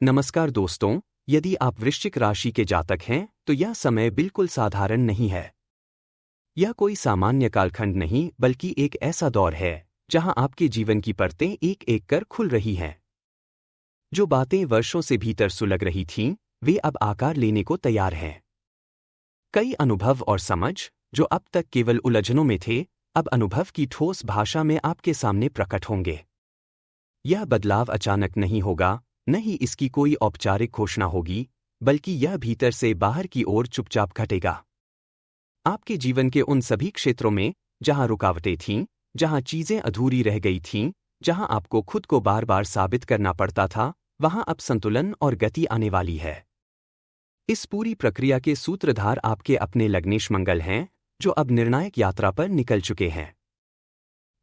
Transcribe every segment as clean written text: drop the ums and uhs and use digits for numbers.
नमस्कार दोस्तों, यदि आप वृश्चिक राशि के जातक हैं तो यह समय बिल्कुल साधारण नहीं है। यह कोई सामान्य कालखंड नहीं बल्कि एक ऐसा दौर है जहां आपके जीवन की परतें एक एक कर खुल रही हैं। जो बातें वर्षों से भीतर सुलग रही थीं, वे अब आकार लेने को तैयार हैं। कई अनुभव और समझ जो अब तक केवल उलझनों में थे, अब अनुभव की ठोस भाषा में आपके सामने प्रकट होंगे। यह बदलाव अचानक नहीं होगा, न ही इसकी कोई औपचारिक घोषणा होगी, बल्कि यह भीतर से बाहर की ओर चुपचाप घटेगा। आपके जीवन के उन सभी क्षेत्रों में जहां रुकावटें थीं, जहां चीजें अधूरी रह गई थीं, जहां आपको खुद को बार बार साबित करना पड़ता था, वहां अब संतुलन और गति आने वाली है। इस पूरी प्रक्रिया के सूत्रधार आपके अपने लग्नेश मंगल हैं, जो अब निर्णायक यात्रा पर निकल चुके हैं।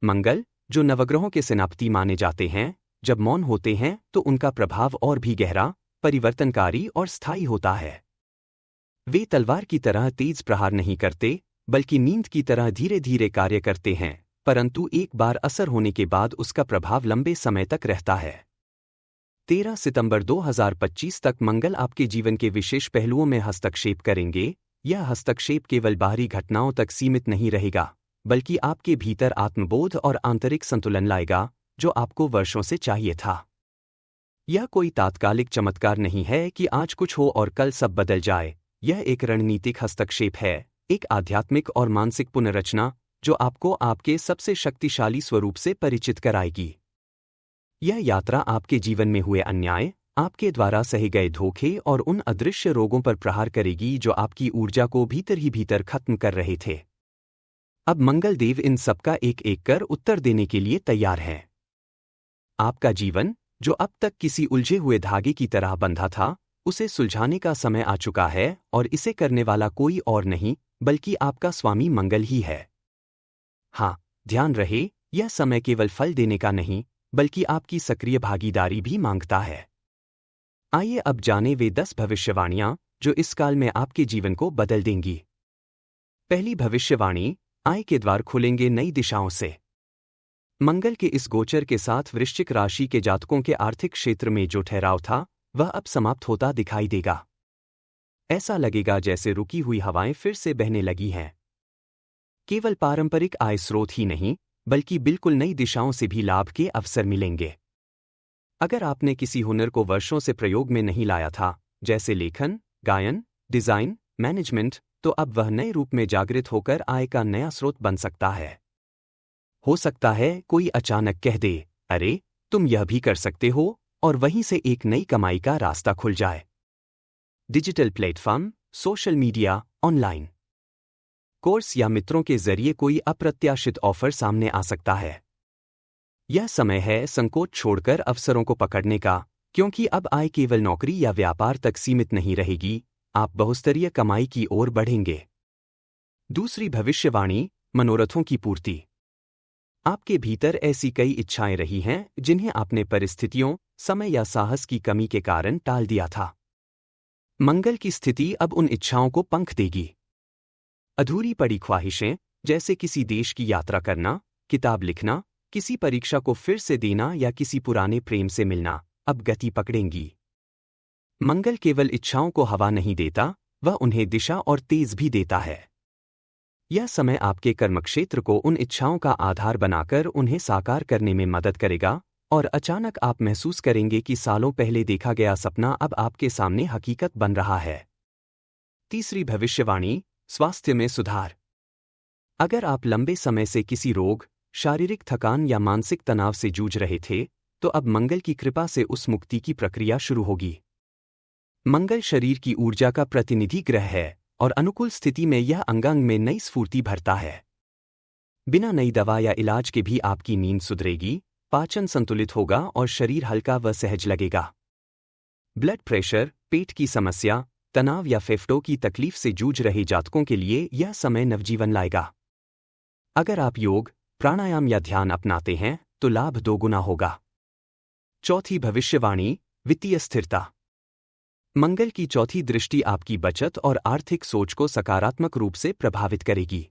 मंगल, जो नवग्रहों के सेनापति माने जाते हैं, जब मौन होते हैं तो उनका प्रभाव और भी गहरा, परिवर्तनकारी और स्थायी होता है। वे तलवार की तरह तेज प्रहार नहीं करते, बल्कि नींद की तरह धीरे धीरे कार्य करते हैं, परंतु एक बार असर होने के बाद उसका प्रभाव लंबे समय तक रहता है। 13 सितंबर 2025 तक मंगल आपके जीवन के विशेष पहलुओं में हस्तक्षेप करेंगे। यह हस्तक्षेप केवल बाहरी घटनाओं तक सीमित नहीं रहेगा, बल्कि आपके भीतर आत्मबोध और आंतरिक संतुलन लाएगा, जो आपको वर्षों से चाहिए था। यह कोई तात्कालिक चमत्कार नहीं है कि आज कुछ हो और कल सब बदल जाए। यह एक रणनीतिक हस्तक्षेप है, एक आध्यात्मिक और मानसिक पुनर्रचना जो आपको आपके सबसे शक्तिशाली स्वरूप से परिचित कराएगी। यह यात्रा आपके जीवन में हुए अन्याय, आपके द्वारा सहे गए धोखे और उन अदृश्य रोगों पर प्रहार करेगी जो आपकी ऊर्जा को भीतर ही भीतर खत्म कर रहे थे। अब मंगल देव इन सबका एक एक कर उत्तर देने के लिए तैयार हैं। आपका जीवन, जो अब तक किसी उलझे हुए धागे की तरह बंधा था, उसे सुलझाने का समय आ चुका है, और इसे करने वाला कोई और नहीं बल्कि आपका स्वामी मंगल ही है। हाँ, ध्यान रहे, यह समय केवल फल देने का नहीं, बल्कि आपकी सक्रिय भागीदारी भी मांगता है। आइए अब जानें वे 10 भविष्यवाणियां जो इस काल में आपके जीवन को बदल देंगी। पहली भविष्यवाणी, आय के द्वार खुलेंगे नई दिशाओं से। मंगल के इस गोचर के साथ वृश्चिक राशि के जातकों के आर्थिक क्षेत्र में जो ठहराव था, वह अब समाप्त होता दिखाई देगा। ऐसा लगेगा जैसे रुकी हुई हवाएं फिर से बहने लगी हैं। केवल पारंपरिक आय स्रोत ही नहीं, बल्कि बिल्कुल नई दिशाओं से भी लाभ के अवसर मिलेंगे। अगर आपने किसी हुनर को वर्षों से प्रयोग में नहीं लाया था, जैसे लेखन, गायन, डिजाइन, मैनेजमेंट, तो अब वह नए रूप में जागृत होकर आय का नया स्रोत बन सकता है। हो सकता है कोई अचानक कह दे, अरे, तुम यह भी कर सकते हो, और वहीं से एक नई कमाई का रास्ता खुल जाए। Digital platform, social media, online course या मित्रों के जरिए कोई अप्रत्याशित ऑफर सामने आ सकता है। यह समय है संकोच छोड़कर अवसरों को पकड़ने का, क्योंकि अब आय केवल नौकरी या व्यापार तक सीमित नहीं रहेगी, आप बहुस्तरीय कमाई की ओर बढ़ेंगे। दूसरी भविष्यवाणी, मनोरथों की पूर्ति। आपके भीतर ऐसी कई इच्छाएं रही हैं जिन्हें आपने परिस्थितियों, समय या साहस की कमी के कारण टाल दिया था। मंगल की स्थिति अब उन इच्छाओं को पंख देगी। अधूरी पड़ी ख्वाहिशें, जैसे किसी देश की यात्रा करना, किताब लिखना, किसी परीक्षा को फिर से देना या किसी पुराने प्रेम से मिलना, अब गति पकड़ेंगी। मंगल केवल इच्छाओं को हवा नहीं देता, वह उन्हें दिशा और तेज भी देता है। यह समय आपके कर्मक्षेत्र को उन इच्छाओं का आधार बनाकर उन्हें साकार करने में मदद करेगा, और अचानक आप महसूस करेंगे कि सालों पहले देखा गया सपना अब आपके सामने हकीकत बन रहा है। तीसरी भविष्यवाणी, स्वास्थ्य में सुधार। अगर आप लंबे समय से किसी रोग, शारीरिक थकान या मानसिक तनाव से जूझ रहे थे, तो अब मंगल की कृपा से उस मुक्ति की प्रक्रिया शुरू होगी। मंगल शरीर की ऊर्जा का प्रतिनिधि ग्रह है, और अनुकूल स्थिति में यह अंगांग में नई स्फूर्ति भरता है। बिना नई दवा या इलाज के भी आपकी नींद सुधरेगी, पाचन संतुलित होगा और शरीर हल्का व सहज लगेगा। ब्लड प्रेशर, पेट की समस्या, तनाव या फेफड़ों की तकलीफ से जूझ रहे जातकों के लिए यह समय नवजीवन लाएगा। अगर आप योग, प्राणायाम या ध्यान अपनाते हैं तो लाभ दोगुना होगा। चौथी भविष्यवाणी, वित्तीय स्थिरता। मंगल की चौथी दृष्टि आपकी बचत और आर्थिक सोच को सकारात्मक रूप से प्रभावित करेगी।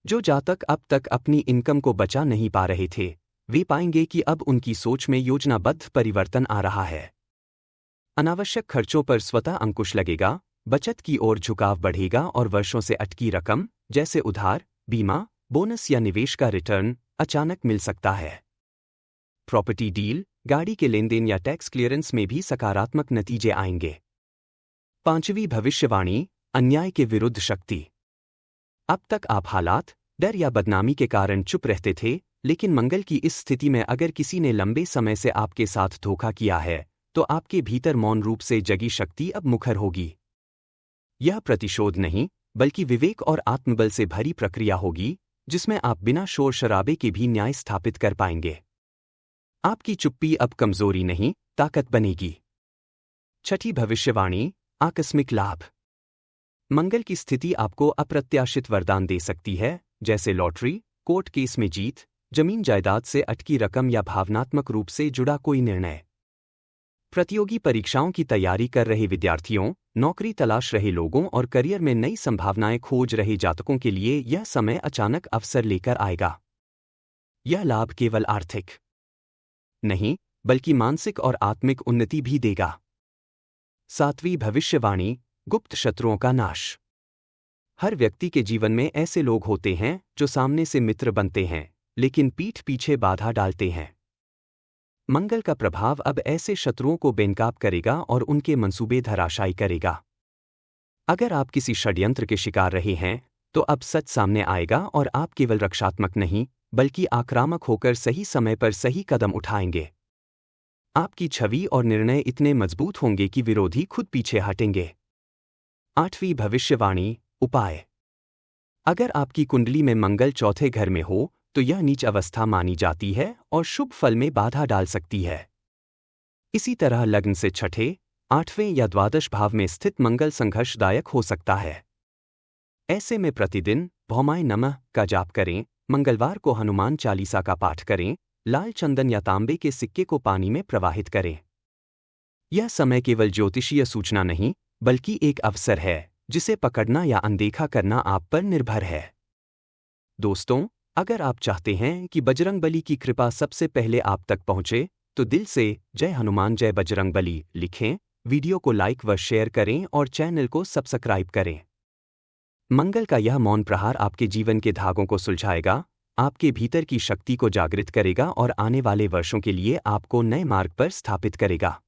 जो जातक अब तक अपनी इनकम को बचा नहीं पा रहे थे, वे पाएंगे कि अब उनकी सोच में योजनाबद्ध परिवर्तन आ रहा है। अनावश्यक खर्चों पर स्वतः अंकुश लगेगा, बचत की ओर झुकाव बढ़ेगा और वर्षों से अटकी रकम, जैसे उधार, बीमा, बोनस या निवेश का रिटर्न, अचानक मिल सकता है। प्रॉपर्टी डील, गाड़ी के लेनदेन या टैक्स क्लियरेंस में भी सकारात्मक नतीजे आएंगे। 5वीं भविष्यवाणी, अन्याय के विरुद्ध शक्ति। अब तक आप हालात, डर या बदनामी के कारण चुप रहते थे, लेकिन मंगल की इस स्थिति में अगर किसी ने लंबे समय से आपके साथ धोखा किया है, तो आपके भीतर मौन रूप से जगी शक्ति अब मुखर होगी। यह प्रतिशोध नहीं, बल्कि विवेक और आत्मबल से भरी प्रक्रिया होगी, जिसमें आप बिना शोर शराबे के भी न्याय स्थापित कर पाएंगे। आपकी चुप्पी अब कमजोरी नहीं, ताकत बनेगी। 6ठी भविष्यवाणी, आकस्मिक लाभ। मंगल की स्थिति आपको अप्रत्याशित वरदान दे सकती है, जैसे लॉटरी, कोर्ट केस में जीत, जमीन जायदाद से अटकी रकम या भावनात्मक रूप से जुड़ा कोई निर्णय। प्रतियोगी परीक्षाओं की तैयारी कर रहे विद्यार्थियों, नौकरी तलाश रहे लोगों और करियर में नई संभावनाएं खोज रहे जातकों के लिए यह समय अचानक अवसर लेकर आएगा। यह लाभ केवल आर्थिक नहीं, बल्कि मानसिक और आत्मिक उन्नति भी देगा। 7वीं भविष्यवाणी, गुप्त शत्रुओं का नाश। हर व्यक्ति के जीवन में ऐसे लोग होते हैं जो सामने से मित्र बनते हैं, लेकिन पीठ पीछे बाधा डालते हैं। मंगल का प्रभाव अब ऐसे शत्रुओं को बेनकाब करेगा और उनके मंसूबे धराशायी करेगा। अगर आप किसी षड्यंत्र के शिकार रहे हैं, तो अब सच सामने आएगा और आप केवल रक्षात्मक नहीं, बल्कि आक्रामक होकर सही समय पर सही कदम उठाएंगे। आपकी छवि और निर्णय इतने मजबूत होंगे कि विरोधी खुद पीछे हटेंगे। 8वीं भविष्यवाणी, उपाय। अगर आपकी कुंडली में मंगल चौथे घर में हो, तो यह नीच अवस्था मानी जाती है और शुभ फल में बाधा डाल सकती है। इसी तरह लग्न से छठे, 8वें या द्वादश भाव में स्थित मंगल संघर्षदायक हो सकता है। ऐसे में प्रतिदिन भौमाय नमः का जाप करें, मंगलवार को हनुमान चालीसा का पाठ करें, लाल चंदन या तांबे के सिक्के को पानी में प्रवाहित करें। यह समय केवल ज्योतिषीय सूचना नहीं, बल्कि एक अवसर है, जिसे पकड़ना या अनदेखा करना आप पर निर्भर है। दोस्तों, अगर आप चाहते हैं कि बजरंगबली की कृपा सबसे पहले आप तक पहुंचे, तो दिल से जय हनुमान जय बजरंगबली लिखें, वीडियो को लाइक व शेयर करें और चैनल को सब्सक्राइब करें। मंगल का यह मौन प्रहार आपके जीवन के धागों को सुलझाएगा, आपके भीतर की शक्ति को जागृत करेगा और आने वाले वर्षों के लिए आपको नए मार्ग पर स्थापित करेगा।